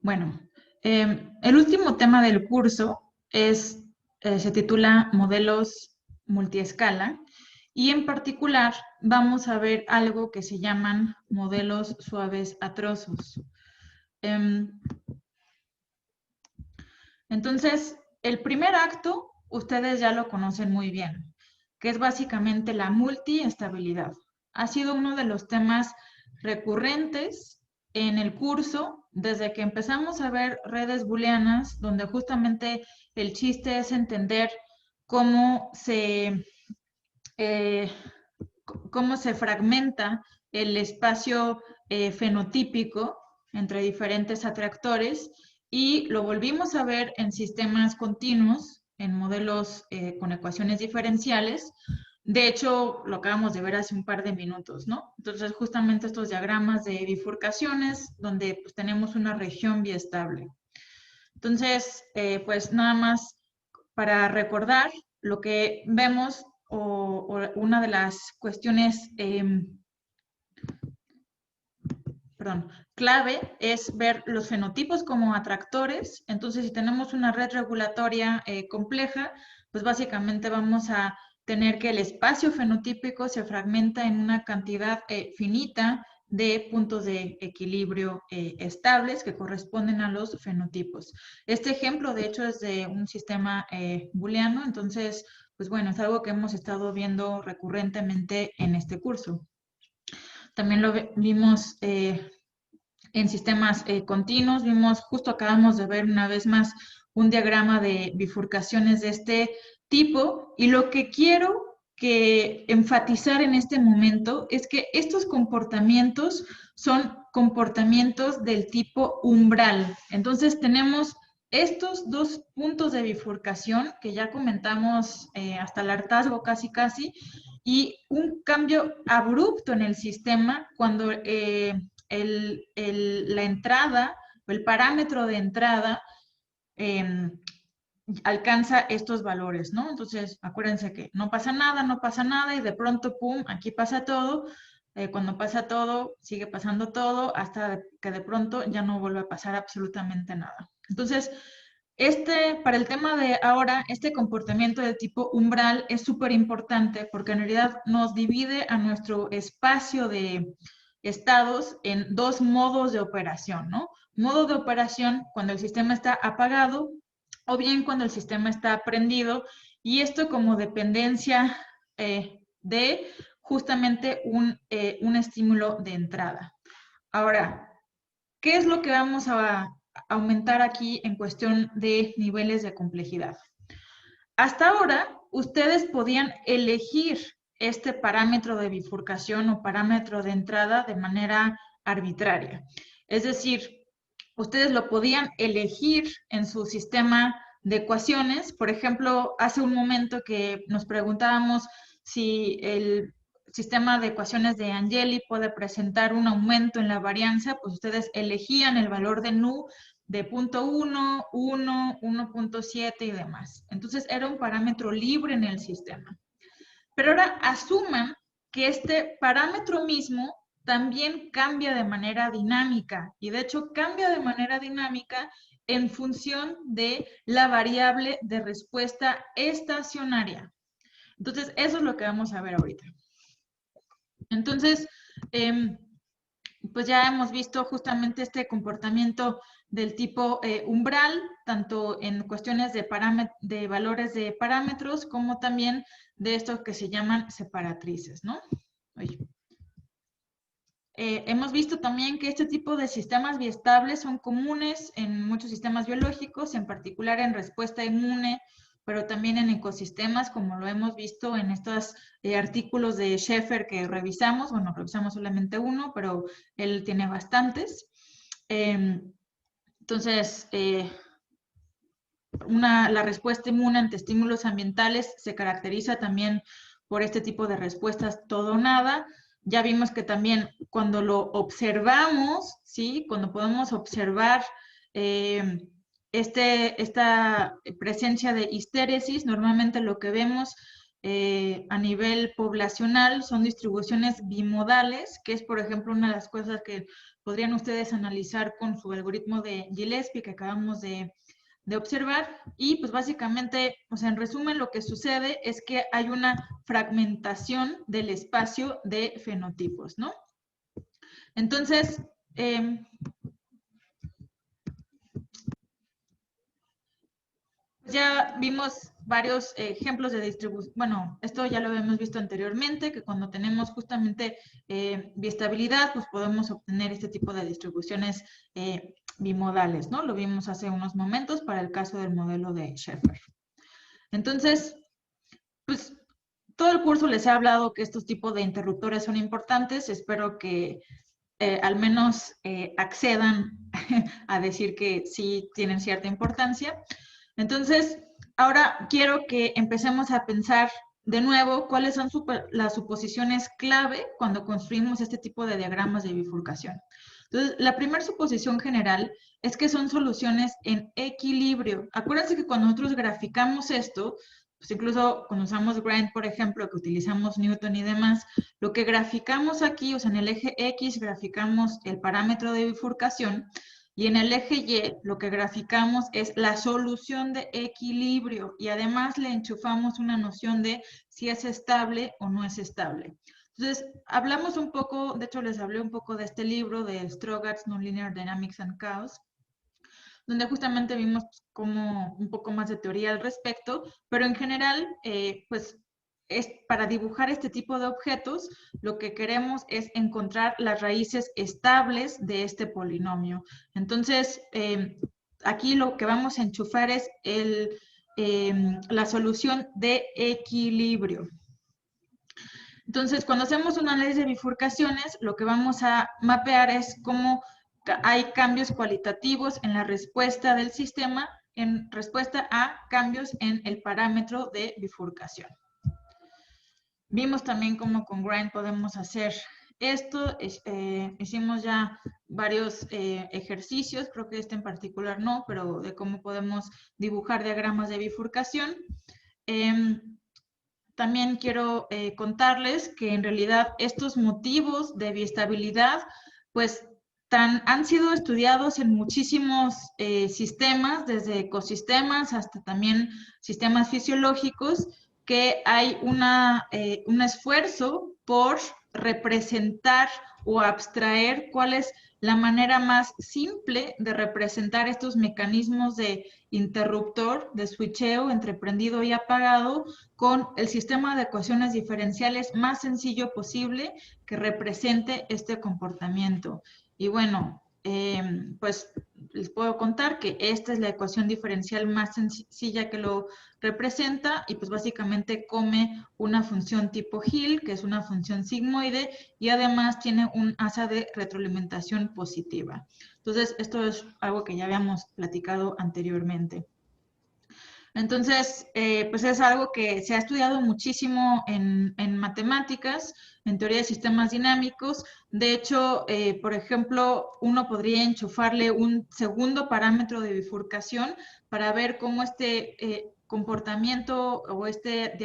Bueno, el último tema del curso se titula Modelos multiescala y en particular vamos a ver algo que se llaman modelos suaves a trozos. Entonces, el primer acto, ustedes ya lo conocen muy bien, que es básicamente la multiestabilidad. Ha sido uno de los temas recurrentes en el curso desde que empezamos a ver redes booleanas, donde justamente el chiste es entender cómo eh, cómo se fragmenta el espacio fenotípico entre diferentes atractores y lo volvimos a ver en sistemas continuos, en modelos con ecuaciones diferenciales. De hecho, lo acabamos de ver hace un par de minutos, ¿no? Entonces, justamente estos diagramas de bifurcaciones donde pues, tenemos una región biestable. Entonces, pues nada más para recordar lo que vemos o una de las cuestiones clave es ver los fenotipos como atractores. Entonces, si tenemos una red regulatoria compleja, pues básicamente vamos a tener que el espacio fenotípico se fragmenta en una cantidad finita de puntos de equilibrio estables que corresponden a los fenotipos. Este ejemplo, de hecho, es de un sistema booleano, entonces, pues bueno, es algo que hemos estado viendo recurrentemente en este curso. También lo vimos en sistemas continuos, justo acabamos de ver una vez más un diagrama de bifurcaciones de este tipo y lo que quiero enfatizar en este momento es que estos comportamientos son comportamientos del tipo umbral. Entonces tenemos estos dos puntos de bifurcación que ya comentamos hasta el hartazgo casi, y un cambio abrupto en el sistema cuando la entrada o el parámetro de entrada alcanza estos valores, ¿no? Entonces, acuérdense que no pasa nada y de pronto, pum, aquí pasa todo. Cuando pasa todo, sigue pasando todo hasta que de pronto ya no vuelve a pasar absolutamente nada. Entonces, para el tema de ahora, este comportamiento de tipo umbral es súper importante porque en realidad nos divide a nuestro espacio de estados en dos modos de operación, ¿no? Modo de operación cuando el sistema está apagado o bien cuando el sistema está prendido y esto como dependencia de justamente un estímulo de entrada. Ahora, ¿qué es lo que vamos a aumentar aquí en cuestión de niveles de complejidad? Hasta ahora, ustedes podían elegir este parámetro de bifurcación o parámetro de entrada de manera arbitraria. Es decir, ustedes lo podían elegir en su sistema de ecuaciones. Por ejemplo, hace un momento que nos preguntábamos si el sistema de ecuaciones de Angeli puede presentar un aumento en la varianza, pues ustedes elegían el valor de nu de 0.1, 1, 1.7 y demás. Entonces era un parámetro libre en el sistema. Pero ahora asuman que este parámetro mismo también cambia de manera dinámica y de hecho cambia de manera dinámica en función de la variable de respuesta estacionaria. Entonces, eso es lo que vamos a ver ahorita. Entonces, pues ya hemos visto justamente este comportamiento del tipo umbral, tanto en cuestiones de valores de parámetros, como también de estos que se llaman separatrices, ¿no? Hemos visto también que este tipo de sistemas biestables son comunes en muchos sistemas biológicos, en particular en respuesta inmune, pero también en ecosistemas, como lo hemos visto en estos artículos de Schaeffer que revisamos. Bueno, revisamos solamente uno, pero él tiene bastantes. Entonces, la respuesta inmune ante estímulos ambientales se caracteriza también por este tipo de respuestas todo o nada. Ya vimos que también cuando lo observamos, ¿sí? Cuando podemos observar esta presencia de histéresis, normalmente lo que vemos a nivel poblacional son distribuciones bimodales, que es, por ejemplo, una de las cosas que podrían ustedes analizar con su algoritmo de Gillespie que acabamos de observar. Y pues básicamente, o sea, en resumen, lo que sucede es que hay una fragmentación del espacio de fenotipos, ¿no? Entonces, ya vimos varios ejemplos de distribución. Bueno, esto ya lo habíamos visto anteriormente, que cuando tenemos justamente biestabilidad, pues podemos obtener este tipo de distribuciones bimodales, ¿no? Lo vimos hace unos momentos para el caso del modelo de Schaeffer. Entonces, pues todo el curso les he hablado que estos tipos de interruptores son importantes. Espero que al menos accedan a decir que sí tienen cierta importancia. Entonces, ahora quiero que empecemos a pensar de nuevo cuáles son las suposiciones clave cuando construimos este tipo de diagramas de bifurcación. Entonces, la primera suposición general es que son soluciones en equilibrio. Acuérdense que cuando nosotros graficamos esto, pues incluso cuando usamos Grant, por ejemplo, que utilizamos Newton y demás, lo que graficamos aquí, o sea, en el eje X graficamos el parámetro de bifurcación, y en el eje Y lo que graficamos es la solución de equilibrio, y además le enchufamos una noción de si es estable o no es estable. Entonces, hablamos un poco, de hecho les hablé un poco de este libro de Strogatz, Nonlinear Dynamics and Chaos, donde justamente vimos como un poco más de teoría al respecto, pero en general, pues es para dibujar este tipo de objetos, lo que queremos es encontrar las raíces estables de este polinomio. Entonces, aquí lo que vamos a enchufar es la solución de equilibrio. Entonces, cuando hacemos un análisis de bifurcaciones, lo que vamos a mapear es cómo hay cambios cualitativos en la respuesta del sistema en respuesta a cambios en el parámetro de bifurcación. Vimos también cómo con Grant podemos hacer esto. Hicimos ya varios ejercicios, creo que este en particular no, pero de cómo podemos dibujar diagramas de bifurcación. También quiero contarles que en realidad estos motivos de biestabilidad, pues han sido estudiados en muchísimos sistemas, desde ecosistemas hasta también sistemas fisiológicos, que hay un esfuerzo por representar o abstraer cuál es la manera más simple de representar estos mecanismos de interruptor, de switcheo entre prendido y apagado, con el sistema de ecuaciones diferenciales más sencillo posible que represente este comportamiento. Y bueno, pues les puedo contar que esta es la ecuación diferencial más sencilla que lo representa, y pues básicamente come una función tipo Hill, que es una función sigmoide, y además tiene un asa de retroalimentación positiva. Entonces, esto es algo que ya habíamos platicado anteriormente. Entonces, pues es algo que se ha estudiado muchísimo en matemáticas, en teoría de sistemas dinámicos. De hecho, por ejemplo, uno podría enchufarle un segundo parámetro de bifurcación para ver cómo este comportamiento o este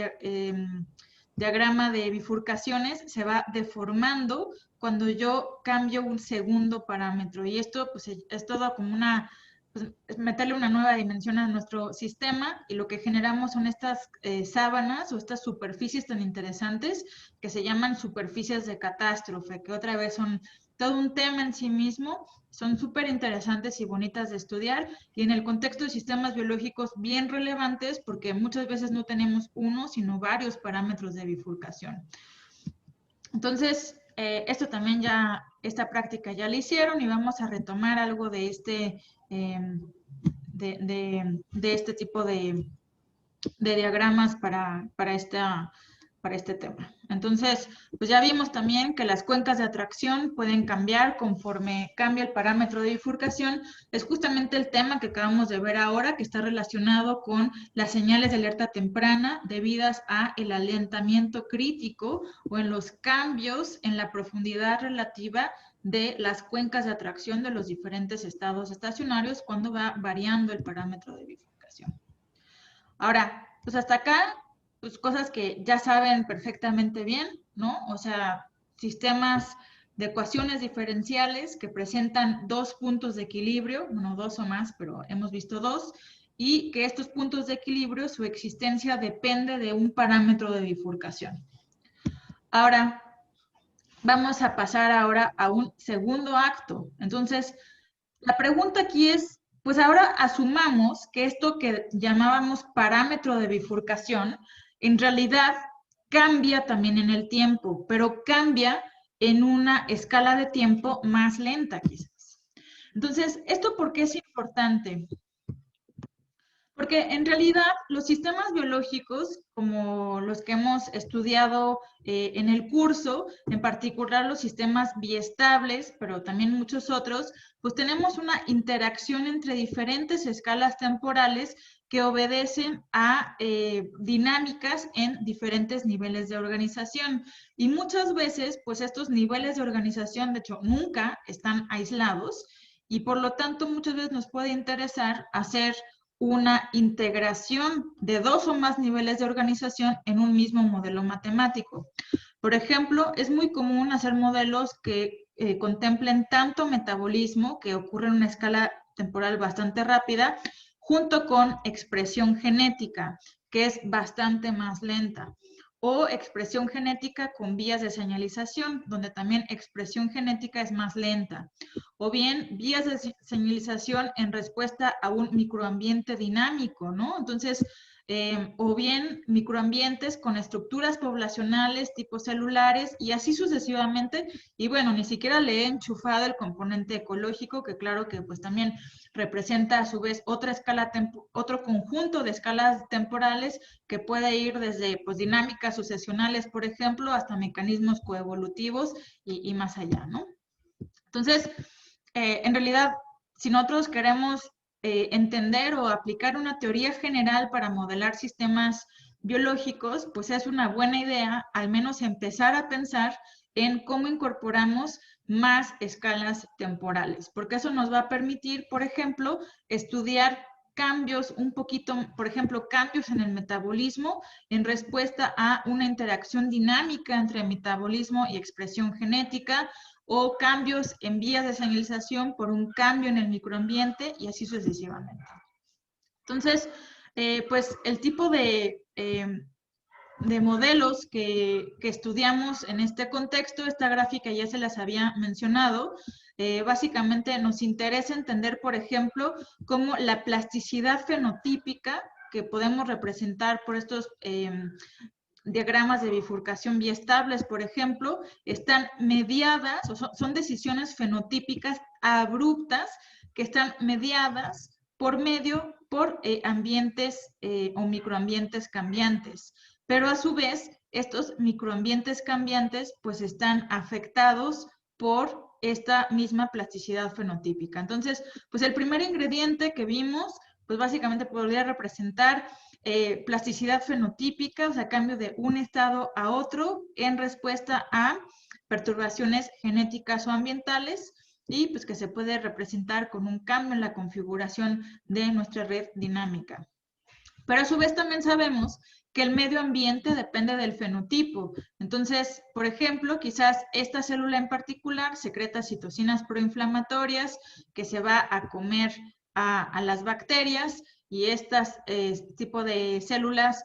diagrama de bifurcaciones se va deformando cuando yo cambio un segundo parámetro. Y esto pues es todo como pues, meterle una nueva dimensión a nuestro sistema, y lo que generamos son estas sábanas o estas superficies tan interesantes que se llaman superficies de catástrofe, que otra vez son todo un tema en sí mismo, son súper interesantes y bonitas de estudiar, y en el contexto de sistemas biológicos bien relevantes, porque muchas veces no tenemos uno, sino varios parámetros de bifurcación. Entonces, esto también ya, esta práctica ya la hicieron, y vamos a retomar algo de este este tipo de diagramas para este tema. Entonces, pues ya vimos también que las cuencas de atracción pueden cambiar conforme cambia el parámetro de bifurcación. Es justamente el tema que acabamos de ver ahora, que está relacionado con las señales de alerta temprana debidas a el alentamiento crítico o en los cambios en la profundidad relativa de las cuencas de atracción de los diferentes estados estacionarios cuando va variando el parámetro de bifurcación. Ahora, pues hasta acá, pues cosas que ya saben perfectamente bien, ¿no? O sea, sistemas de ecuaciones diferenciales que presentan dos puntos de equilibrio, bueno, dos o más, pero hemos visto dos, y que estos puntos de equilibrio, su existencia depende de un parámetro de bifurcación. Ahora, vamos a pasar ahora a un segundo acto. Entonces, la pregunta aquí es, pues ahora asumamos que esto que llamábamos parámetro de bifurcación, en realidad cambia también en el tiempo, pero cambia en una escala de tiempo más lenta quizás. Entonces, ¿esto por qué es importante? Porque en realidad los sistemas biológicos, como los que hemos estudiado en el curso, en particular los sistemas biestables, pero también muchos otros, pues tenemos una interacción entre diferentes escalas temporales que obedecen a dinámicas en diferentes niveles de organización. Y muchas veces, pues estos niveles de organización, de hecho, nunca están aislados y por lo tanto muchas veces nos puede interesar hacer una integración de dos o más niveles de organización en un mismo modelo matemático. Por ejemplo, es muy común hacer modelos que contemplen tanto metabolismo, que ocurre en una escala temporal bastante rápida, junto con expresión genética, que es bastante más lenta, o expresión genética con vías de señalización, donde también expresión genética es más lenta, o bien vías de señalización en respuesta a un microambiente dinámico, ¿no? Entonces, o bien microambientes con estructuras poblacionales tipo celulares y así sucesivamente. Y bueno, ni siquiera le he enchufado el componente ecológico, que claro que pues también representa a su vez otra escala, otro conjunto de escalas temporales que puede ir desde pues dinámicas sucesionales, por ejemplo, hasta mecanismos coevolutivos y más allá, ¿no? Entonces, en realidad, si nosotros queremos entender o aplicar una teoría general para modelar sistemas biológicos, pues es una buena idea al menos empezar a pensar en cómo incorporamos más escalas temporales, porque eso nos va a permitir, por ejemplo, estudiar cambios un poquito, por ejemplo, cambios en el metabolismo en respuesta a una interacción dinámica entre metabolismo y expresión genética, o cambios en vías de señalización por un cambio en el microambiente y así sucesivamente. Entonces, pues el tipo de modelos que estudiamos en este contexto, esta gráfica ya se las había mencionado, básicamente nos interesa entender, por ejemplo, cómo la plasticidad fenotípica que podemos representar por estos diagramas de bifurcación biestables, por ejemplo, están mediadas, o son decisiones fenotípicas abruptas que están mediadas por ambientes o microambientes cambiantes. Pero a su vez, estos microambientes cambiantes pues están afectados por esta misma plasticidad fenotípica. Entonces, pues el primer ingrediente que vimos, pues básicamente podría representar plasticidad fenotípica, o sea, cambio de un estado a otro en respuesta a perturbaciones genéticas o ambientales y pues que se puede representar con un cambio en la configuración de nuestra red dinámica. Pero a su vez también sabemos que el medio ambiente depende del fenotipo. Entonces, por ejemplo, quizás esta célula en particular secreta citocinas proinflamatorias que se va a comer a las bacterias y este tipo de células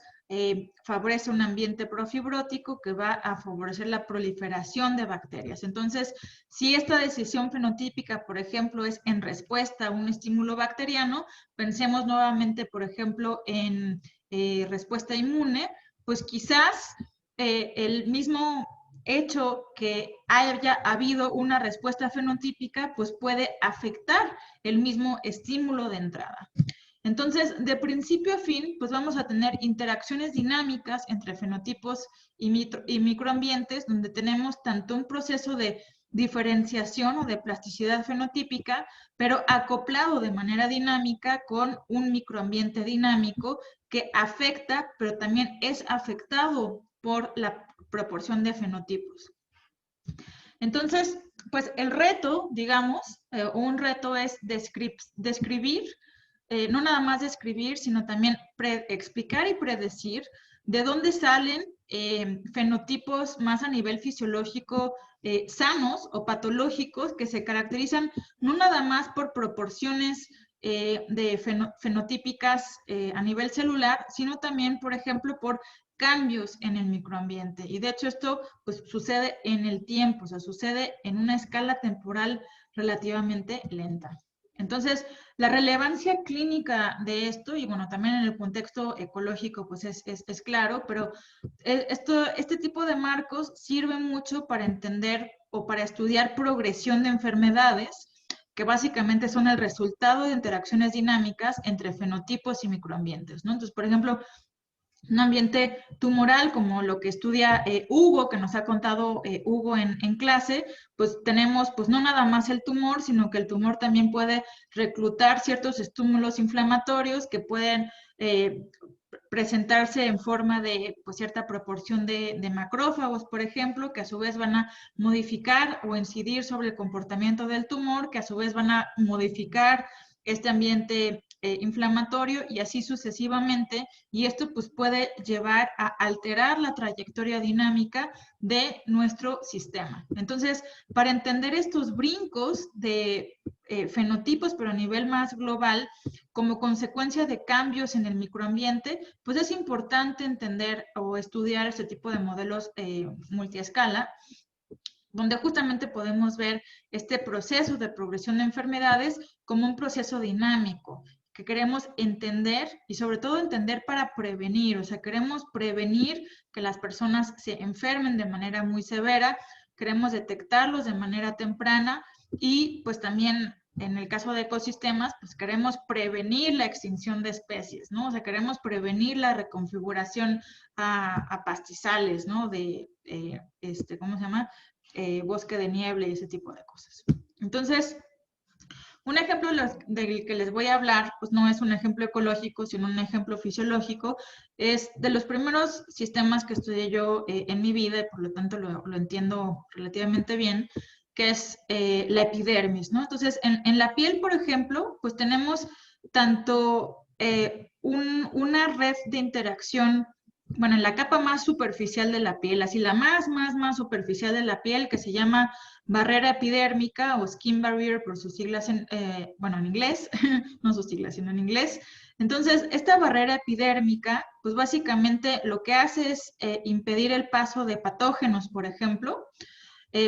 favorece un ambiente profibrótico que va a favorecer la proliferación de bacterias. Entonces, si esta decisión fenotípica, por ejemplo, es en respuesta a un estímulo bacteriano, pensemos nuevamente, por ejemplo, en respuesta inmune, pues quizás el mismo hecho que haya habido una respuesta fenotípica, pues puede afectar el mismo estímulo de entrada. Entonces, de principio a fin, pues vamos a tener interacciones dinámicas entre fenotipos y microambientes, donde tenemos tanto un proceso de diferenciación o de plasticidad fenotípica, pero acoplado de manera dinámica con un microambiente dinámico que afecta, pero también es afectado por la proporción de fenotipos. Entonces, pues el reto, digamos, un reto es describir, no nada más describir, sino también explicar y predecir de dónde salen fenotipos más a nivel fisiológico sanos o patológicos que se caracterizan no nada más por proporciones fenotípicas a nivel celular, sino también, por ejemplo, por cambios en el microambiente. Y de hecho esto pues sucede en el tiempo, o sea, sucede en una escala temporal relativamente lenta. Entonces, la relevancia clínica de esto, y bueno, también en el contexto ecológico, pues es claro, pero este tipo de marcos sirven mucho para entender o para estudiar progresión de enfermedades, que básicamente son el resultado de interacciones dinámicas entre fenotipos y microambientes, ¿no? Entonces, por ejemplo, un ambiente tumoral, como lo que estudia Hugo, que nos ha contado Hugo en clase, pues tenemos pues no nada más el tumor, sino que el tumor también puede reclutar ciertos estímulos inflamatorios que pueden presentarse en forma de pues, cierta proporción de macrófagos, por ejemplo, que a su vez van a modificar o incidir sobre el comportamiento del tumor, que a su vez van a modificar este ambiente inflamatorio y así sucesivamente, y esto pues puede llevar a alterar la trayectoria dinámica de nuestro sistema. Entonces, para entender estos brincos de fenotipos, pero a nivel más global, como consecuencia de cambios en el microambiente, pues es importante entender o estudiar este tipo de modelos multiescala, donde justamente podemos ver este proceso de progresión de enfermedades como un proceso dinámico, que queremos entender y sobre todo entender para prevenir, o sea, queremos prevenir que las personas se enfermen de manera muy severa, queremos detectarlos de manera temprana y pues también en el caso de ecosistemas, pues queremos prevenir la extinción de especies, ¿no? O sea, queremos prevenir la reconfiguración a pastizales, ¿no? ¿Cómo se llama? Bosque de niebla y ese tipo de cosas. Entonces, un ejemplo del que les voy a hablar, pues no es un ejemplo ecológico, sino un ejemplo fisiológico, es de los primeros sistemas que estudié yo en mi vida, y por lo tanto lo entiendo relativamente bien, que es la epidermis, ¿no? Entonces, en la piel, por ejemplo, pues tenemos tanto una red de interacción, bueno, en la capa más superficial de la piel, así la más superficial de la piel, que se llama barrera epidérmica o skin barrier por sus siglas, bueno, en inglés, no sus siglas, sino en inglés. Entonces, esta barrera epidérmica, pues básicamente lo que hace es impedir el paso de patógenos, por ejemplo,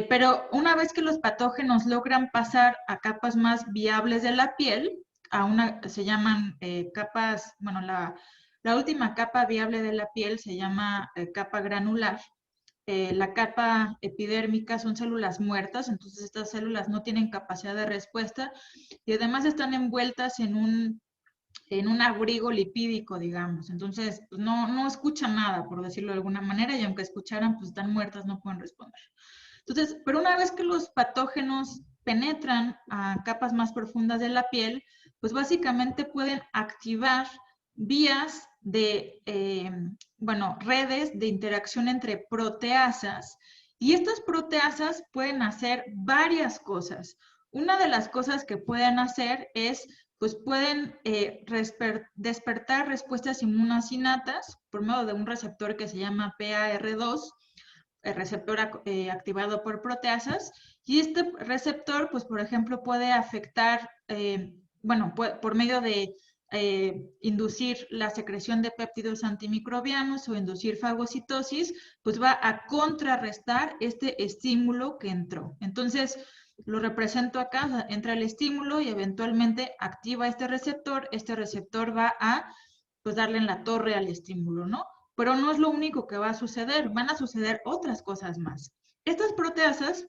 pero una vez que los patógenos logran pasar a capas más viables de la piel, se llaman capas, bueno, la última capa viable de la piel se llama capa granular. La capa epidérmica son células muertas, entonces estas células no tienen capacidad de respuesta y además están envueltas en un abrigo lipídico, digamos. Entonces, pues no escuchan nada, por decirlo de alguna manera, y aunque escucharan, pues están muertas, no pueden responder. Entonces, pero una vez que los patógenos penetran a capas más profundas de la piel, pues básicamente pueden activar vías de, redes de interacción entre proteasas. Y estas proteasas pueden hacer varias cosas. Una de las cosas que pueden hacer es, pues pueden despertar respuestas inmunoasinatas por medio de un receptor que se llama PAR2, el receptor activado por proteasas, y este receptor, pues por ejemplo, puede afectar, por medio de inducir la secreción de péptidos antimicrobianos o inducir fagocitosis, pues va a contrarrestar este estímulo que entró. Entonces, lo represento acá, entra el estímulo y eventualmente activa este receptor va a pues darle en la torre al estímulo, ¿no? Pero no es lo único que va a suceder, van a suceder otras cosas más. Estas proteasas,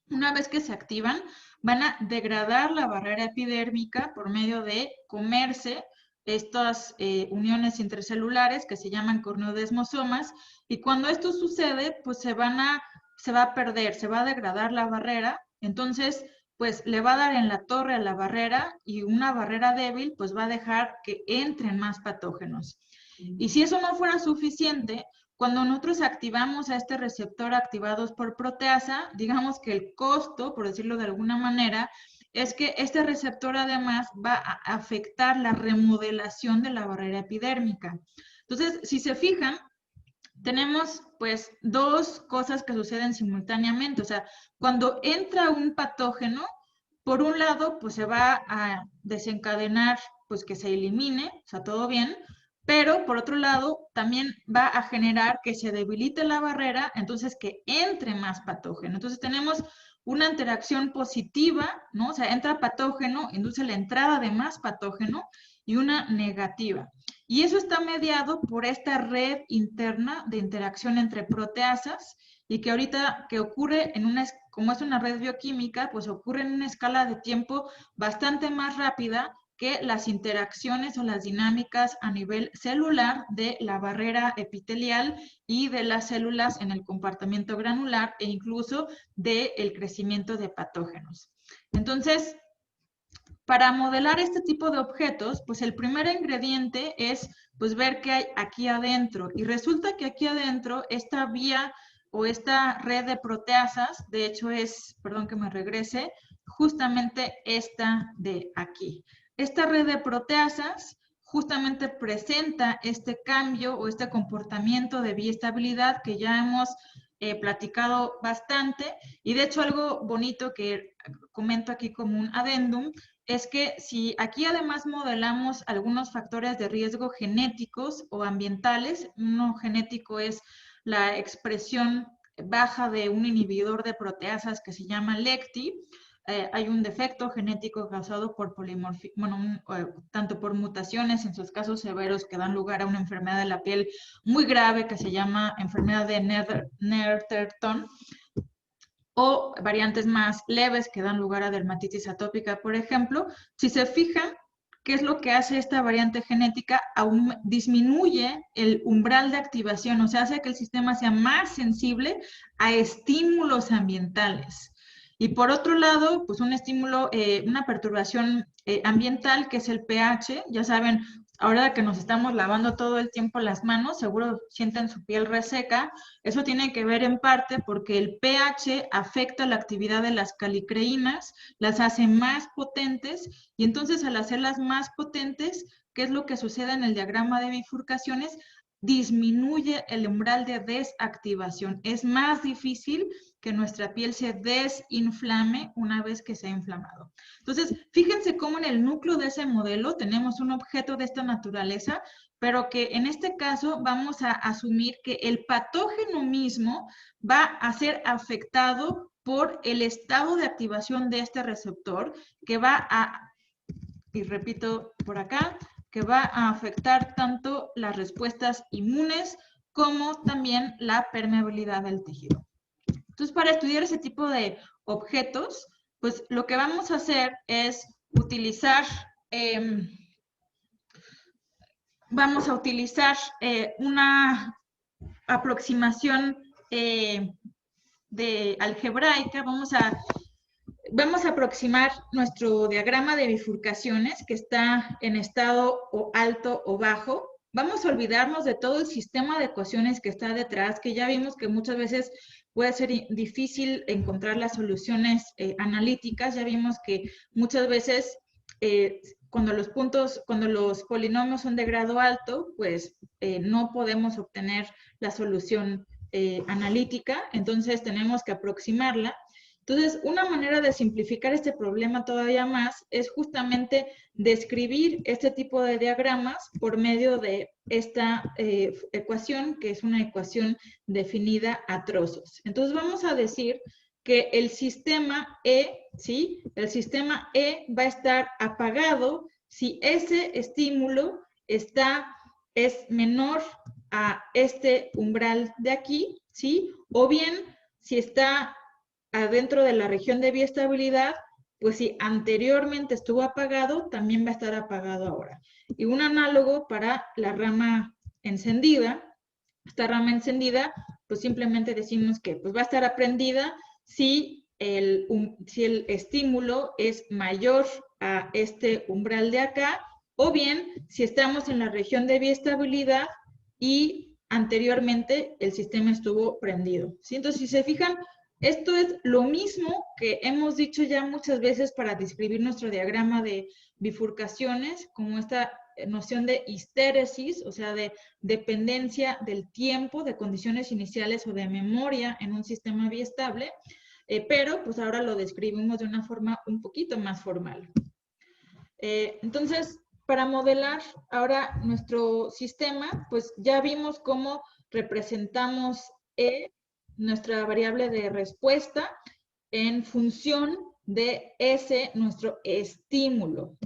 una vez que se activan, van a degradar la barrera epidérmica por medio de comerse estas uniones intracelulares que se llaman corneodesmosomas, y cuando esto sucede, pues se va a perder, se va a degradar la barrera, entonces pues le va a dar en la torre a la barrera, y una barrera débil pues va a dejar que entren más patógenos. Y si eso no fuera suficiente, cuando nosotros activamos a este receptor activados por proteasa, digamos que el costo, por decirlo de alguna manera, es que este receptor además va a afectar la remodelación de la barrera epidérmica. Entonces, si se fijan, tenemos pues dos cosas que suceden simultáneamente. O sea, cuando entra un patógeno, por un lado, pues se va a desencadenar pues que se elimine, o sea, todo bien, pero por otro lado, también va a generar que se debilite la barrera, entonces que entre más patógeno. Entonces tenemos una interacción positiva, ¿no? O sea, entra patógeno, induce la entrada de más patógeno, y una negativa. Y eso está mediado por esta red interna de interacción entre proteasas, y que ahorita que ocurre en una, como es una red bioquímica, pues ocurre en una escala de tiempo bastante más rápida que las interacciones o las dinámicas a nivel celular de la barrera epitelial y de las células en el compartimiento granular, e incluso del crecimiento de patógenos. Entonces, para modelar este tipo de objetos, pues el primer ingrediente es pues ver qué hay aquí adentro. Y resulta que aquí adentro, esta vía o esta red de proteasas, de hecho es, perdón que me regrese, justamente esta de aquí. Esta red de proteasas justamente presenta este cambio o este comportamiento de biestabilidad que ya hemos platicado bastante. Y de hecho algo bonito que comento aquí como un adendum es que si aquí además modelamos algunos factores de riesgo genéticos o ambientales, uno genético es la expresión baja de un inhibidor de proteasas que se llama LECTI. Hay un defecto genético causado por polimorfismo, bueno, tanto por mutaciones en sus casos severos que dan lugar a una enfermedad de la piel muy grave que se llama enfermedad de Netherton, o variantes más leves que dan lugar a dermatitis atópica, por ejemplo. Si se fijan, ¿qué es lo que hace esta variante genética? Aún disminuye el umbral de activación, o sea, hace que el sistema sea más sensible a estímulos ambientales. Y por otro lado, pues un estímulo, una perturbación ambiental, que es el pH. Ya saben, ahora que nos estamos lavando todo el tiempo las manos, seguro sienten su piel reseca. Eso tiene que ver en parte porque el pH afecta la actividad de las calicreínas, las hace más potentes, y entonces al hacerlas más potentes, ¿qué es lo que sucede en el diagrama de bifurcaciones? Disminuye el umbral de desactivación. Es más difícil que nuestra piel se desinflame una vez que se ha inflamado. Entonces, fíjense cómo en el núcleo de ese modelo tenemos un objeto de esta naturaleza, pero que en este caso vamos a asumir que el patógeno mismo va a ser afectado por el estado de activación de este receptor, que va a, y repito por acá, que va a afectar tanto las respuestas inmunes como también la permeabilidad del tejido. Entonces, para estudiar ese tipo de objetos, pues lo que vamos a hacer es utilizar, una aproximación de algebraica. Vamos a aproximar nuestro diagrama de bifurcaciones, que está en estado o alto o bajo. Vamos a olvidarnos de todo el sistema de ecuaciones que está detrás, que ya vimos que muchas veces puede ser difícil encontrar las soluciones analíticas. Ya vimos que muchas veces cuando los polinomios son de grado alto, pues no podemos obtener la solución analítica, entonces tenemos que aproximarla. Entonces, una manera de simplificar este problema todavía más es justamente describir este tipo de diagramas por medio de esta ecuación, que es una ecuación definida a trozos. Entonces, vamos a decir que el sistema E, ¿sí? El sistema E va a estar apagado si ese estímulo es menor a este umbral de aquí, ¿sí? O bien, si está adentro de la región de biestabilidad, pues si anteriormente estuvo apagado, también va a estar apagado ahora. Y un análogo para la rama encendida. Esta rama encendida, pues simplemente decimos que pues va a estar prendida si el estímulo es mayor a este umbral de acá, o bien si estamos en la región de biestabilidad y anteriormente el sistema estuvo prendido. ¿Sí? Entonces, si se fijan, esto es lo mismo que hemos dicho ya muchas veces para describir nuestro diagrama de bifurcaciones, como esta noción de histéresis, o sea, de dependencia del tiempo, de condiciones iniciales o de memoria en un sistema biestable, pero pues ahora lo describimos de una forma un poquito más formal. Entonces, para modelar ahora nuestro sistema, pues ya vimos cómo representamos E, nuestra variable de respuesta, en función de S, nuestro estímulo.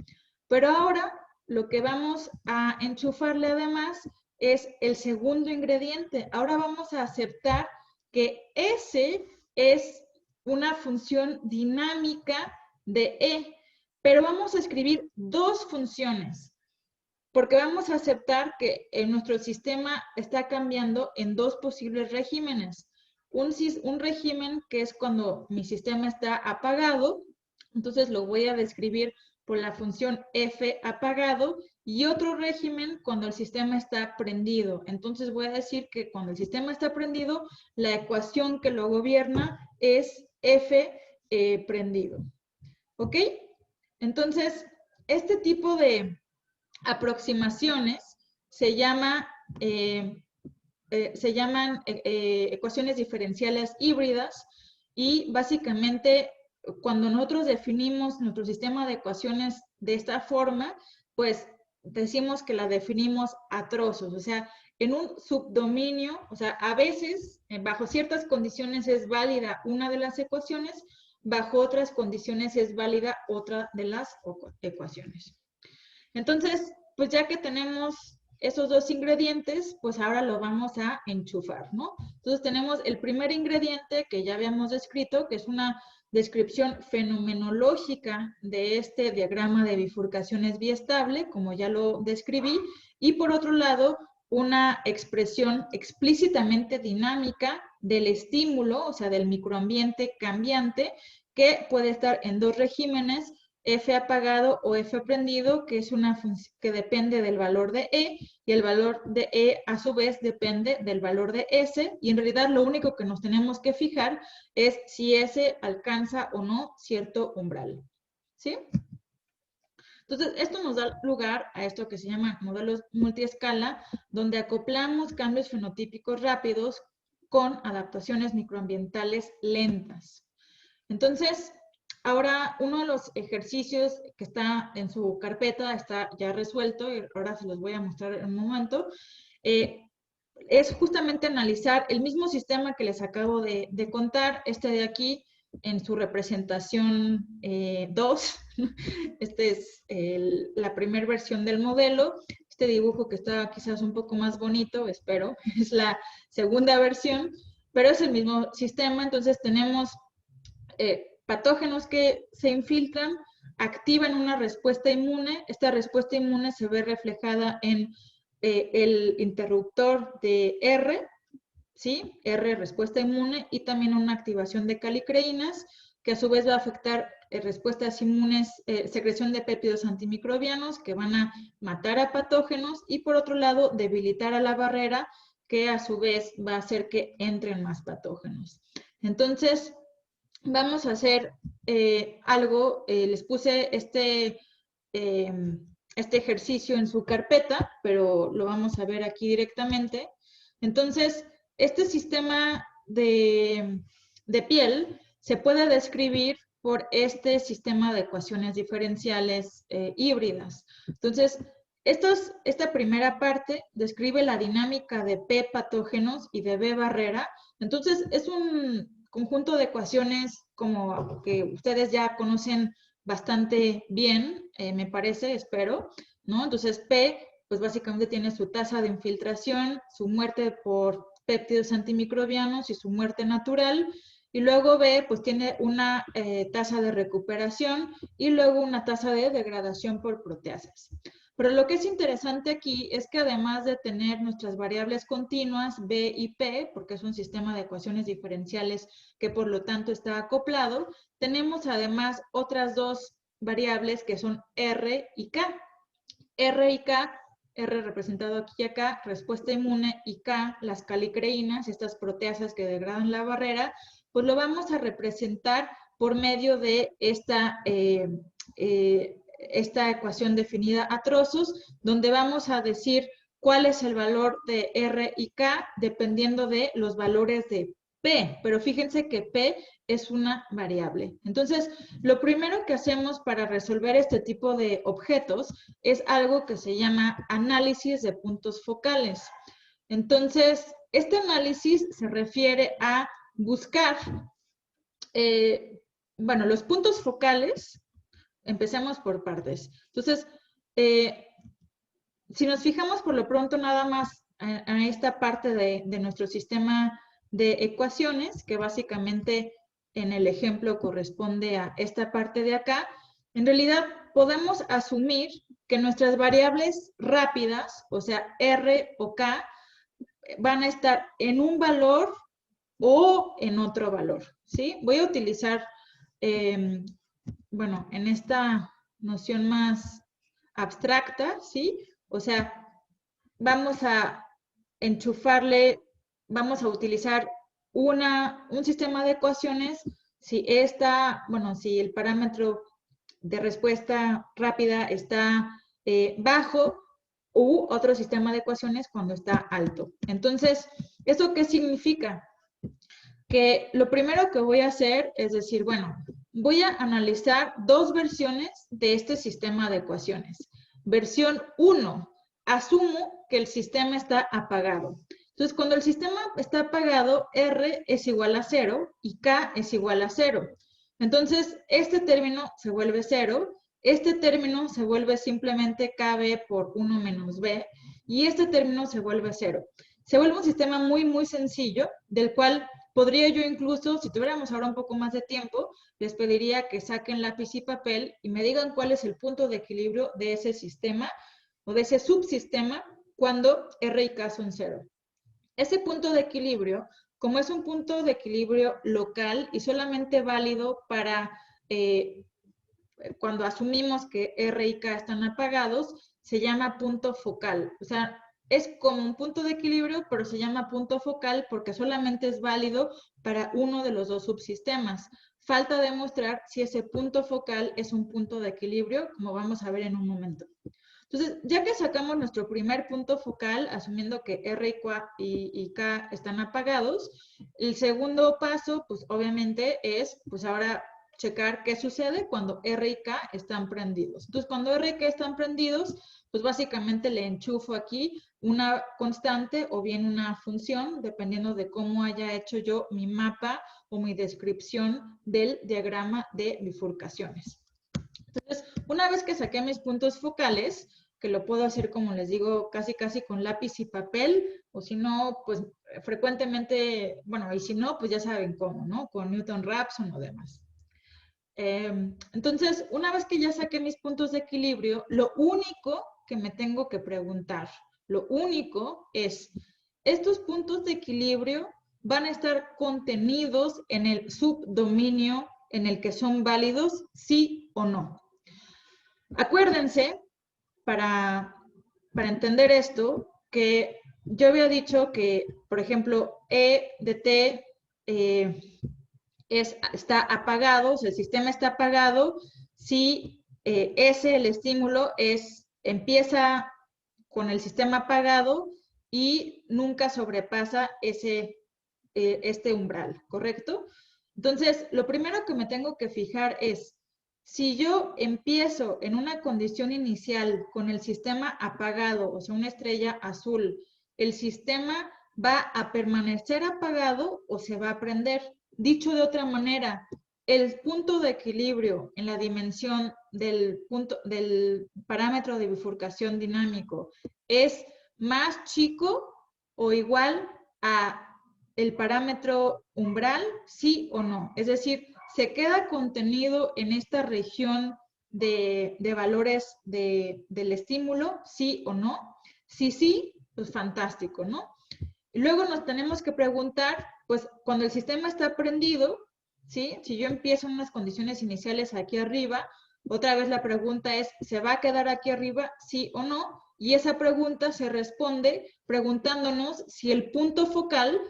Pero ahora lo que vamos a enchufarle además es el segundo ingrediente. Ahora vamos a aceptar que S es una función dinámica de E, pero vamos a escribir dos funciones, porque vamos a aceptar que nuestro sistema está cambiando en dos posibles regímenes. Un régimen que es cuando mi sistema está apagado, entonces lo voy a describir por la función f apagado, y otro régimen cuando el sistema está prendido. Entonces voy a decir que cuando el sistema está prendido, la ecuación que lo gobierna es f prendido. ¿Ok? Entonces, este tipo de aproximaciones se llaman ecuaciones diferenciales híbridas, y básicamente cuando nosotros definimos nuestro sistema de ecuaciones de esta forma, pues decimos que la definimos a trozos, o sea, en un subdominio, o sea, a veces bajo ciertas condiciones es válida una de las ecuaciones, bajo otras condiciones es válida otra de las ecuaciones. Entonces, pues ya que tenemos esos dos ingredientes, pues ahora lo vamos a enchufar, ¿no? Entonces tenemos el primer ingrediente que ya habíamos descrito, que es una descripción fenomenológica de este diagrama de bifurcaciones biestable, como ya lo describí, y por otro lado, una expresión explícitamente dinámica del estímulo, o sea, del microambiente cambiante, que puede estar en dos regímenes, F apagado o F prendido, que es una función que depende del valor de E, y el valor de E a su vez depende del valor de S, y en realidad lo único que nos tenemos que fijar es si S alcanza o no cierto umbral. ¿Sí? Entonces, esto nos da lugar a esto que se llama modelos multiescala, donde acoplamos cambios fenotípicos rápidos con adaptaciones microambientales lentas. Entonces, ahora uno de los ejercicios que está en su carpeta está ya resuelto, y ahora se los voy a mostrar en un momento, es justamente analizar el mismo sistema que les acabo de contar, este de aquí, en su representación 2. Esta es la primera versión del modelo. Este dibujo que está quizás un poco más bonito, espero, es la segunda versión, pero es el mismo sistema. Entonces tenemos patógenos que se infiltran, activan una respuesta inmune. Esta respuesta inmune se ve reflejada en el interruptor de R, ¿sí? R, respuesta inmune, y también una activación de calicreínas, que a su vez va a afectar respuestas inmunes, secreción de péptidos antimicrobianos que van a matar a patógenos, y por otro lado, debilitar a la barrera, que a su vez va a hacer que entren más patógenos. Entonces, vamos a hacer algo. Les puse este ejercicio en su carpeta, pero lo vamos a ver aquí directamente. Entonces, este sistema de piel se puede describir por este sistema de ecuaciones diferenciales híbridas. Entonces, esta primera parte describe la dinámica de P patógenos y de B barrera. Entonces, es un conjunto de ecuaciones como que ustedes ya conocen bastante bien, me parece, espero, ¿no? Entonces, P, pues básicamente tiene su tasa de infiltración, su muerte por péptidos antimicrobianos y su muerte natural, y luego B, pues tiene una tasa de recuperación y luego una tasa de degradación por proteasas. Pero lo que es interesante aquí es que además de tener nuestras variables continuas, B y P, porque es un sistema de ecuaciones diferenciales que por lo tanto está acoplado, tenemos además otras dos variables que son R y K. R y K, R representado aquí y acá, respuesta inmune, y K, las calicreínas, estas proteasas que degradan la barrera, pues lo vamos a representar por medio de esta esta ecuación definida a trozos, donde vamos a decir cuál es el valor de R y K dependiendo de los valores de P. Pero fíjense que P es una variable. Entonces, lo primero que hacemos para resolver este tipo de objetos es algo que se llama análisis de puntos focales. Entonces, este análisis se refiere a buscar, bueno, los puntos focales. Empecemos por partes. Entonces, si nos fijamos por lo pronto nada más a esta parte de nuestro sistema de ecuaciones, que básicamente en el ejemplo corresponde a esta parte de acá, en realidad podemos asumir que nuestras variables rápidas, o sea, R o K, van a estar en un valor o en otro valor, ¿sí? Voy a utilizar, bueno, en esta noción más abstracta, ¿sí? O sea, vamos a enchufarle, vamos a utilizar un sistema de ecuaciones si bueno, si el parámetro de respuesta rápida está bajo, u otro sistema de ecuaciones cuando está alto. Entonces, ¿eso qué significa? Que lo primero que voy a hacer es decir, bueno, voy a analizar dos versiones de este sistema de ecuaciones. Versión 1, asumo que el sistema está apagado. Entonces, cuando el sistema está apagado, R es igual a 0 y K es igual a 0. Entonces, este término se vuelve 0, este término se vuelve simplemente KB por 1 menos B, y este término se vuelve 0. Se vuelve un sistema muy, muy sencillo, del cual podría yo incluso, si tuviéramos ahora un poco más de tiempo, les pediría que saquen lápiz y papel y me digan cuál es el punto de equilibrio de ese sistema o de ese subsistema cuando R y K son 0. Ese punto de equilibrio, como es un punto de equilibrio local y solamente válido para cuando asumimos que R y K están apagados, se llama punto focal. O sea, es como un punto de equilibrio, pero se llama punto focal porque solamente es válido para uno de los dos subsistemas. Falta demostrar si ese punto focal es un punto de equilibrio, como vamos a ver en un momento. Entonces, ya que sacamos nuestro primer punto focal, asumiendo que R y K están apagados, el segundo paso, pues obviamente es, pues ahora checar qué sucede cuando R y K están prendidos. Entonces, cuando R y K están prendidos, pues básicamente le enchufo aquí una constante o bien una función, dependiendo de cómo haya hecho yo mi mapa o mi descripción del diagrama de bifurcaciones. Entonces, una vez que saqué mis puntos focales, que lo puedo hacer, como les digo, casi con lápiz y papel, o si no, pues frecuentemente, bueno, y si no, pues ya saben cómo, ¿no? Con Newton-Raphson o demás. Entonces, una vez que ya saqué mis puntos de equilibrio, lo único que me tengo que preguntar, lo único es, ¿estos puntos de equilibrio van a estar contenidos en el subdominio en el que son válidos, sí o no? Acuérdense, para entender esto, que yo había dicho que, por ejemplo, E de T está apagado, o sea, el sistema está apagado si S, el estímulo, empieza con el sistema apagado y nunca sobrepasa este umbral, ¿correcto? Entonces, lo primero que me tengo que fijar es, si yo empiezo en una condición inicial con el sistema apagado, o sea, una estrella azul, ¿el sistema va a permanecer apagado o se va a prender? Dicho de otra manera, el punto de equilibrio en la dimensión del parámetro de bifurcación dinámico es más chico o igual a el parámetro umbral, sí o no. Es decir, se queda contenido en esta región de valores del estímulo, sí o no. Si sí, pues fantástico, ¿no? Y luego nos tenemos que preguntar, pues cuando el sistema está prendido, ¿sí? Si yo empiezo en unas condiciones iniciales aquí arriba, otra vez la pregunta es, ¿se va a quedar aquí arriba, sí o no? Y esa pregunta se responde preguntándonos si el punto focal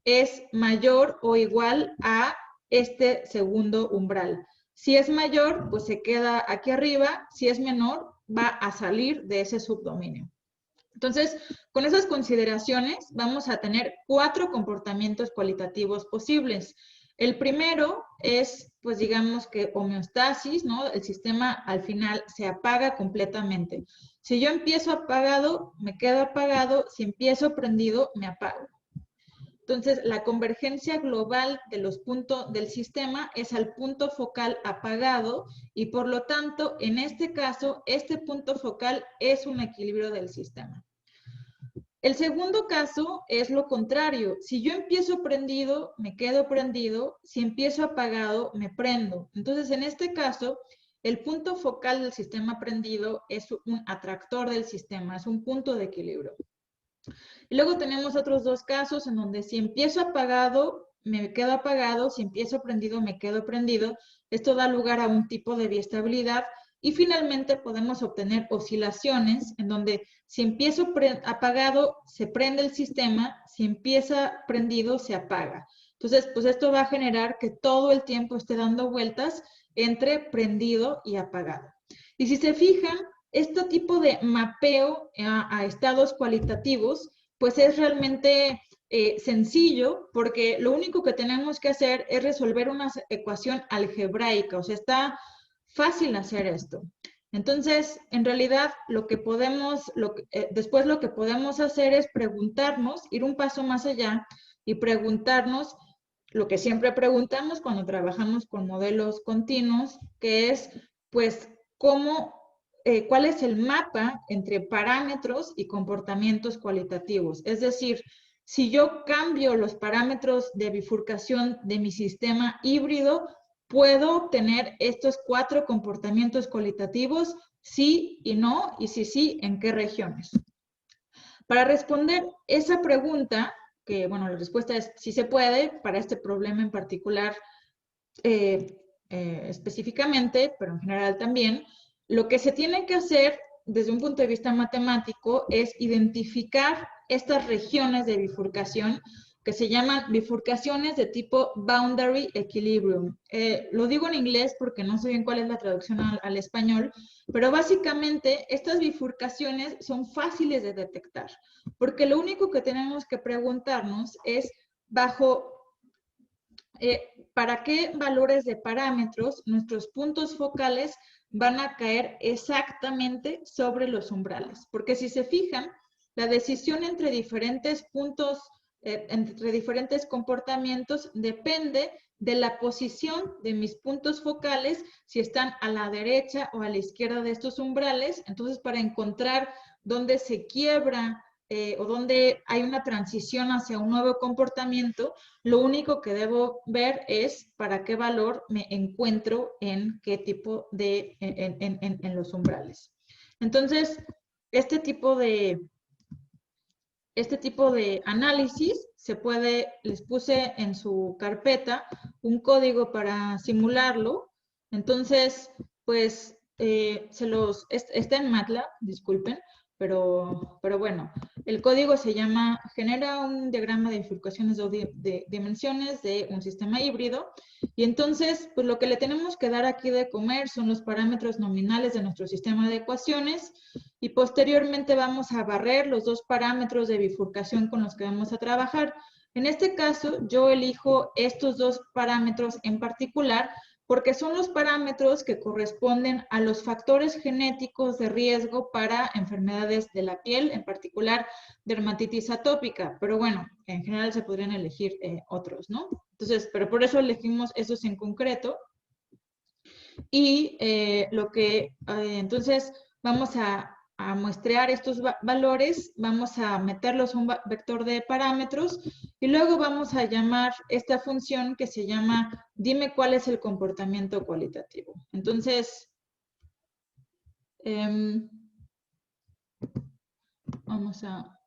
es mayor o igual a este segundo umbral. Si es mayor, pues se queda aquí arriba. Si es menor, va a salir de ese subdominio. Entonces, con esas consideraciones, vamos a tener 4 comportamientos cualitativos posibles. El primero es, pues digamos que homeostasis, ¿no? El sistema al final se apaga completamente. Si yo empiezo apagado, me quedo apagado. Si empiezo prendido, me apago. Entonces, la convergencia global de los puntos del sistema es al punto focal apagado y por lo tanto, en este caso, este punto focal es un equilibrio del sistema. El segundo caso es lo contrario. Si yo empiezo prendido, me quedo prendido. Si empiezo apagado, me prendo. Entonces, en este caso, el punto focal del sistema prendido es un atractor del sistema, es un punto de equilibrio. Y luego tenemos otros 2 casos en donde si empiezo apagado, me quedo apagado, si empiezo prendido, me quedo prendido. Esto da lugar a un tipo de biestabilidad y finalmente podemos obtener oscilaciones en donde si empiezo apagado, se prende el sistema, si empieza prendido, se apaga. Entonces, pues esto va a generar que todo el tiempo esté dando vueltas entre prendido y apagado. Y si se fijan, este tipo de mapeo a estados cualitativos, pues es realmente sencillo, porque lo único que tenemos que hacer es resolver una ecuación algebraica, o sea, está fácil hacer esto. Entonces, en realidad, después lo que podemos hacer es preguntarnos, ir un paso más allá y preguntarnos lo que siempre preguntamos cuando trabajamos con modelos continuos, que es, pues, ¿cuál es el mapa entre parámetros y comportamientos cualitativos? Es decir, si yo cambio los parámetros de bifurcación de mi sistema híbrido, ¿puedo obtener estos 4 comportamientos cualitativos? Sí y no, y si sí, ¿en qué regiones? Para responder esa pregunta, que bueno, la respuesta es sí se puede, para este problema en particular específicamente, pero en general también, lo que se tiene que hacer desde un punto de vista matemático es identificar estas regiones de bifurcación que se llaman bifurcaciones de tipo boundary equilibrium. Lo digo en inglés porque no sé bien cuál es la traducción al español, pero básicamente estas bifurcaciones son fáciles de detectar, porque lo único que tenemos que preguntarnos es ¿para qué valores de parámetros nuestros puntos focales van a caer exactamente sobre los umbrales? Porque si se fijan, la decisión entre diferentes puntos, entre diferentes comportamientos, depende de la posición de mis puntos focales, si están a la derecha o a la izquierda de estos umbrales. Entonces, para encontrar dónde se quiebra o donde hay una transición hacia un nuevo comportamiento, lo único que debo ver es para qué valor me encuentro en qué tipo de, en los umbrales. Entonces, este tipo de análisis se puede, les puse en su carpeta un código para simularlo. Entonces, pues, está en MATLAB, disculpen, pero bueno, el código se llama, genera un diagrama de bifurcaciones de dimensiones de un sistema híbrido, y entonces, pues lo que le tenemos que dar aquí de comer son los parámetros nominales de nuestro sistema de ecuaciones, y posteriormente vamos a barrer los 2 parámetros de bifurcación con los que vamos a trabajar. En este caso, yo elijo estos 2 parámetros en particular porque son los parámetros que corresponden a los factores genéticos de riesgo para enfermedades de la piel, en particular dermatitis atópica. Pero bueno, en general se podrían elegir otros, ¿no? Entonces, pero por eso elegimos esos en concreto. Y entonces vamos a muestrear estos valores, vamos a meterlos a un vector de parámetros y luego vamos a llamar esta función que se llama dime cuál es el comportamiento cualitativo. Entonces, vamos a...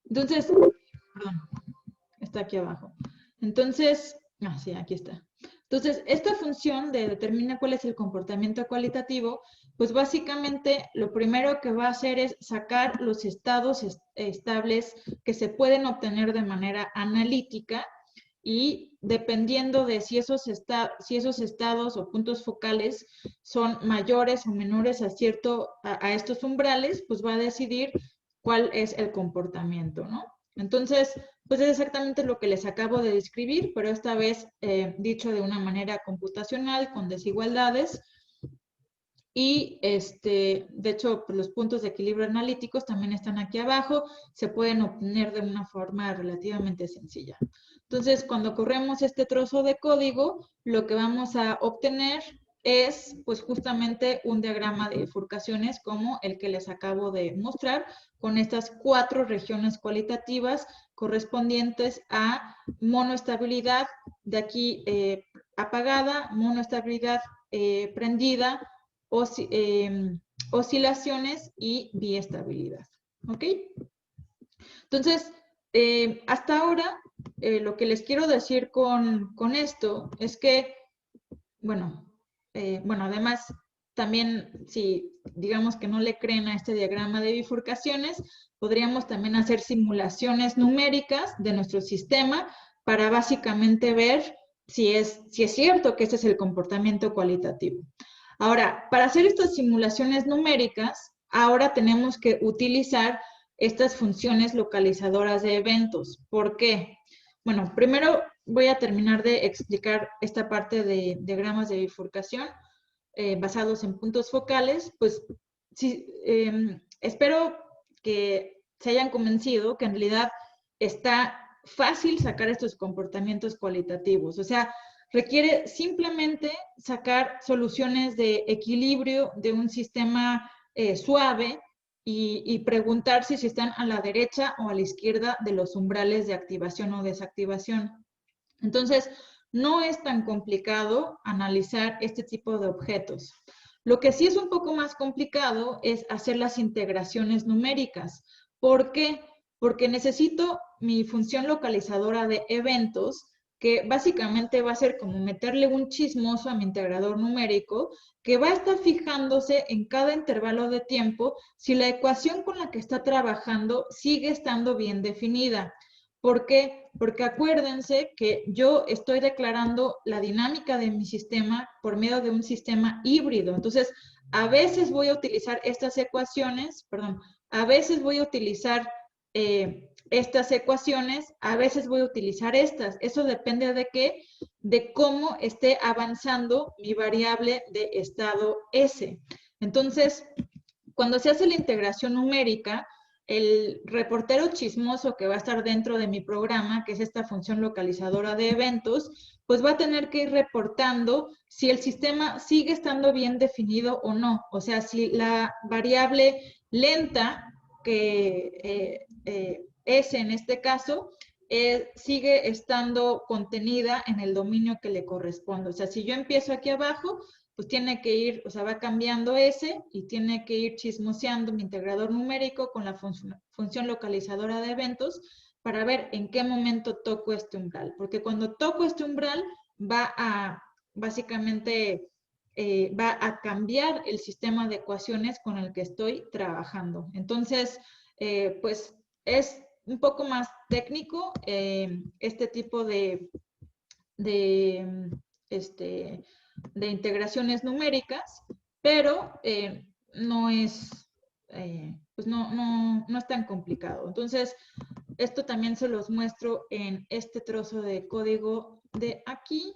entonces, perdón, está aquí abajo. Entonces, sí, aquí está. Entonces, esta función de determina cuál es el comportamiento cualitativo, pues básicamente lo primero que va a hacer es sacar los estados estables que se pueden obtener de manera analítica y dependiendo de si esos estados o puntos focales son mayores o menores a estos umbrales, pues va a decidir cuál es el comportamiento, ¿no? Entonces, pues es exactamente lo que les acabo de describir, pero esta vez dicho de una manera computacional, con desigualdades. Y de hecho, pues, los puntos de equilibrio analíticos también están aquí abajo, se pueden obtener de una forma relativamente sencilla. Entonces, cuando corremos este trozo de código, lo que vamos a obtener es pues justamente un diagrama de bifurcaciones como el que les acabo de mostrar, con estas 4 regiones cualitativas correspondientes a monoestabilidad, de aquí apagada, monoestabilidad prendida, oscilaciones y biestabilidad. ¿Ok? Entonces, hasta ahora, lo que les quiero decir con esto es que, bueno, además, también si digamos que no le creen a este diagrama de bifurcaciones, podríamos también hacer simulaciones numéricas de nuestro sistema para básicamente ver si es cierto que este es el comportamiento cualitativo. Ahora, para hacer estas simulaciones numéricas, ahora tenemos que utilizar estas funciones localizadoras de eventos. ¿Por qué? Bueno, primero voy a terminar de explicar esta parte de diagramas de bifurcación basados en puntos focales. Pues sí, espero que se hayan convencido que en realidad está fácil sacar estos comportamientos cualitativos. O sea, requiere simplemente sacar soluciones de equilibrio de un sistema suave y preguntarse si están a la derecha o a la izquierda de los umbrales de activación o desactivación. Entonces, no es tan complicado analizar este tipo de objetos. Lo que sí es un poco más complicado es hacer las integraciones numéricas. ¿Por qué? Porque necesito mi función localizadora de eventos, que básicamente va a ser como meterle un chismoso a mi integrador numérico, que va a estar fijándose en cada intervalo de tiempo si la ecuación con la que está trabajando sigue estando bien definida. ¿Por qué? Porque acuérdense que yo estoy declarando la dinámica de mi sistema por medio de un sistema híbrido. Entonces, a veces voy a utilizar estas ecuaciones, perdón, a veces voy a utilizar estas ecuaciones, a veces voy a utilizar estas. Eso depende de qué, de cómo esté avanzando mi variable de estado S. Entonces, cuando se hace la integración numérica, el reportero chismoso que va a estar dentro de mi programa, que es esta función localizadora de eventos, pues va a tener que ir reportando si el sistema sigue estando bien definido o no. O sea, si la variable lenta, que es en este caso, sigue estando contenida en el dominio que le corresponde. O sea, si yo empiezo aquí abajo, pues tiene que ir, o sea, va cambiando ese y tiene que ir chismoseando mi integrador numérico con la función localizadora de eventos para ver en qué momento toco este umbral. Porque cuando toco este umbral va a, básicamente, va a cambiar el sistema de ecuaciones con el que estoy trabajando. Entonces, pues es un poco más técnico este tipo de de integraciones numéricas, pero no es, pues no es tan complicado. Entonces, esto también se los muestro en este trozo de código de aquí,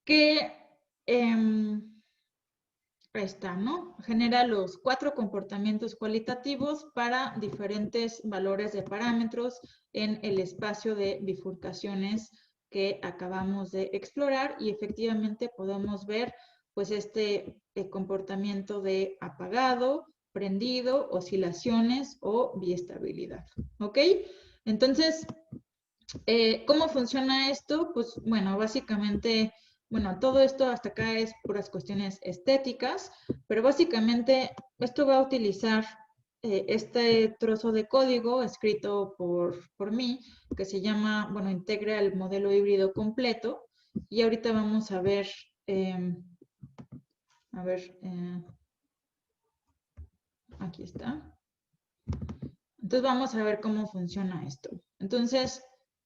que está, ¿no? Genera los 4 comportamientos cualitativos para diferentes valores de parámetros en el espacio de bifurcaciones que acabamos de explorar y efectivamente podemos ver pues este comportamiento de apagado, prendido, oscilaciones o biestabilidad, ¿ok? Entonces, ¿cómo funciona esto? Pues bueno, básicamente, bueno, todo esto hasta acá es puras cuestiones estéticas, pero básicamente esto va a utilizar este trozo de código escrito por mí, que se llama, bueno, integra el modelo híbrido completo. Y ahorita vamos a ver, aquí está. Entonces vamos a ver cómo funciona esto. Entonces,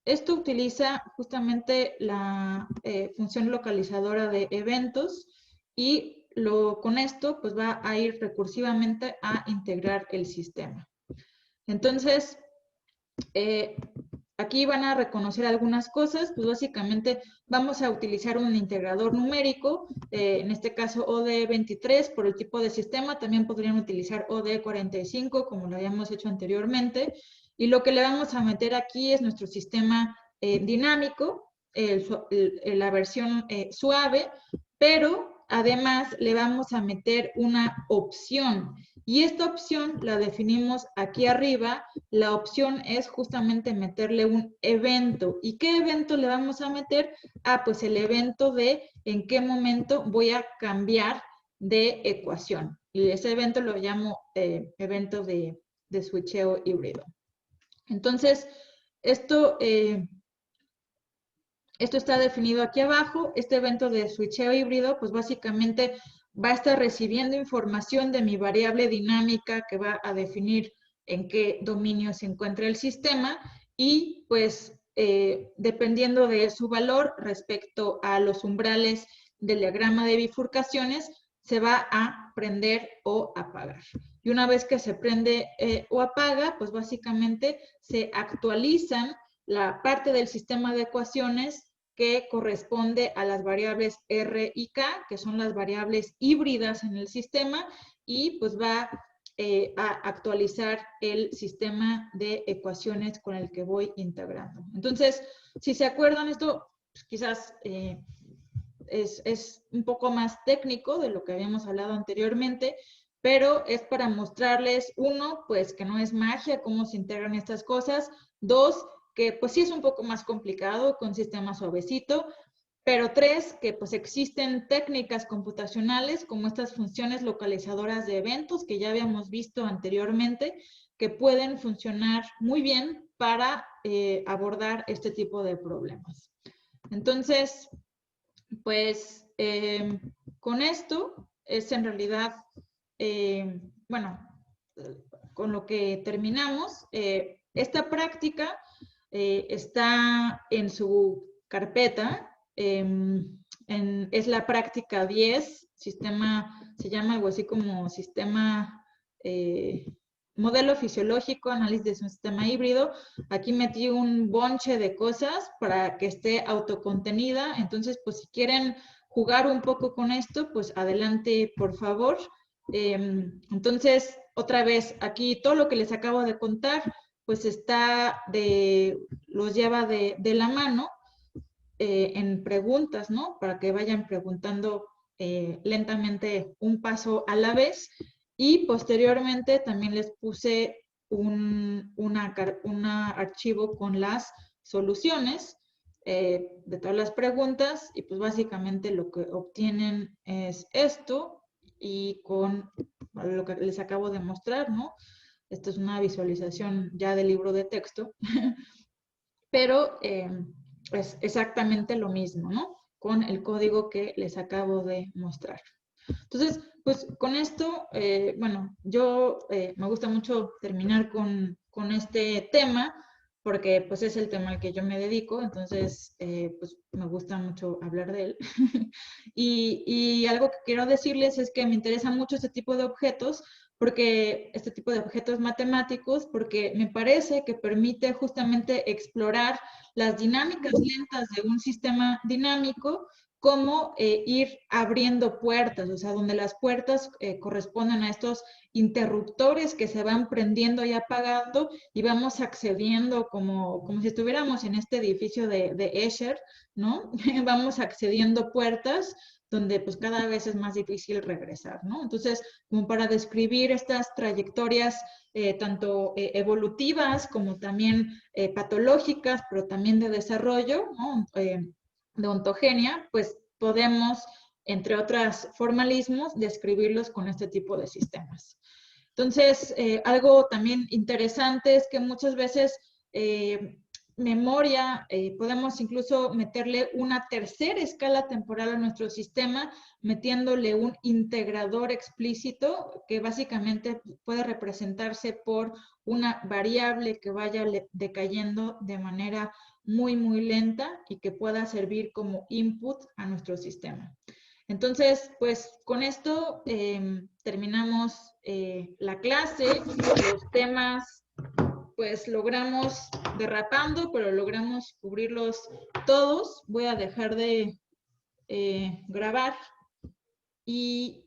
esto utiliza justamente la función localizadora de eventos y con esto pues va a ir recursivamente a integrar el sistema. Entonces, aquí van a reconocer algunas cosas, pues básicamente vamos a utilizar un integrador numérico, en este caso OD23 por el tipo de sistema, también podrían utilizar OD45 como lo habíamos hecho anteriormente, y lo que le vamos a meter aquí es nuestro sistema dinámico, la versión suave, pero además le vamos a meter una opción, y esta opción la definimos aquí arriba. La opción es justamente meterle un evento. ¿Y qué evento le vamos a meter? Ah, pues el evento de en qué momento voy a cambiar de ecuación. Y ese evento lo llamo evento de switcheo híbrido. Entonces, esto está definido aquí abajo. Este evento de switcheo híbrido, pues básicamente va a estar recibiendo información de mi variable dinámica que va a definir en qué dominio se encuentra el sistema y pues dependiendo de su valor respecto a los umbrales del diagrama de bifurcaciones, se va a prender o apagar. Y una vez que se prende o apaga, pues básicamente se actualizan la parte del sistema de ecuaciones que corresponde a las variables R y K, que son las variables híbridas en el sistema, y pues va a actualizar el sistema de ecuaciones con el que voy integrando. Entonces, si se acuerdan, esto pues, quizás es un poco más técnico de lo que habíamos hablado anteriormente, pero es para mostrarles, uno, pues que no es magia cómo se integran estas cosas, dos, que pues sí es un poco más complicado con sistema suavecito, pero tres, que pues existen técnicas computacionales como estas funciones localizadoras de eventos que ya habíamos visto anteriormente, que pueden funcionar muy bien para abordar este tipo de problemas. Entonces, pues con esto es en realidad, bueno, con lo que terminamos. Esta práctica está en su carpeta, es la práctica 10, sistema, se llama algo así como sistema, modelo fisiológico, análisis de un sistema híbrido. Aquí metí un bonche de cosas para que esté autocontenida, entonces pues si quieren jugar un poco con esto, pues adelante por favor. Entonces, otra vez, aquí todo lo que les acabo de contar, pues los lleva de la mano en preguntas, ¿no? Para que vayan preguntando lentamente un paso a la vez. Y posteriormente también les puse un archivo con las soluciones de todas las preguntas y pues básicamente lo que obtienen es esto y con lo que les acabo de mostrar, ¿no? Esto es una visualización ya del libro de texto, pero es exactamente lo mismo, ¿no? Con el código que les acabo de mostrar. Entonces, pues con esto, bueno, yo me gusta mucho terminar con este tema, porque pues es el tema al que yo me dedico, entonces pues me gusta mucho hablar de él. y algo que quiero decirles es que me interesa mucho este tipo de objetos, porque este tipo de objetos matemáticos, porque me parece que permite justamente explorar las dinámicas lentas de un sistema dinámico, cómo ir abriendo puertas, o sea, donde las puertas corresponden a estos interruptores que se van prendiendo y apagando y vamos accediendo como si estuviéramos en este edificio de Escher, ¿no? Vamos accediendo puertas donde pues cada vez es más difícil regresar, ¿no? Entonces, como para describir estas trayectorias tanto evolutivas como también patológicas, pero también de desarrollo, ¿no? De ontogenia, pues podemos, entre otros formalismos, describirlos con este tipo de sistemas. Entonces, algo también interesante es que muchas veces memoria, podemos incluso meterle una tercera escala temporal a nuestro sistema, metiéndole un integrador explícito que básicamente puede representarse por una variable que vaya decayendo de manera muy lenta y que pueda servir como input a nuestro sistema. Entonces, pues con esto terminamos la clase. Los temas, pues logramos derrapando, pero logramos cubrirlos todos. Voy a dejar de grabar y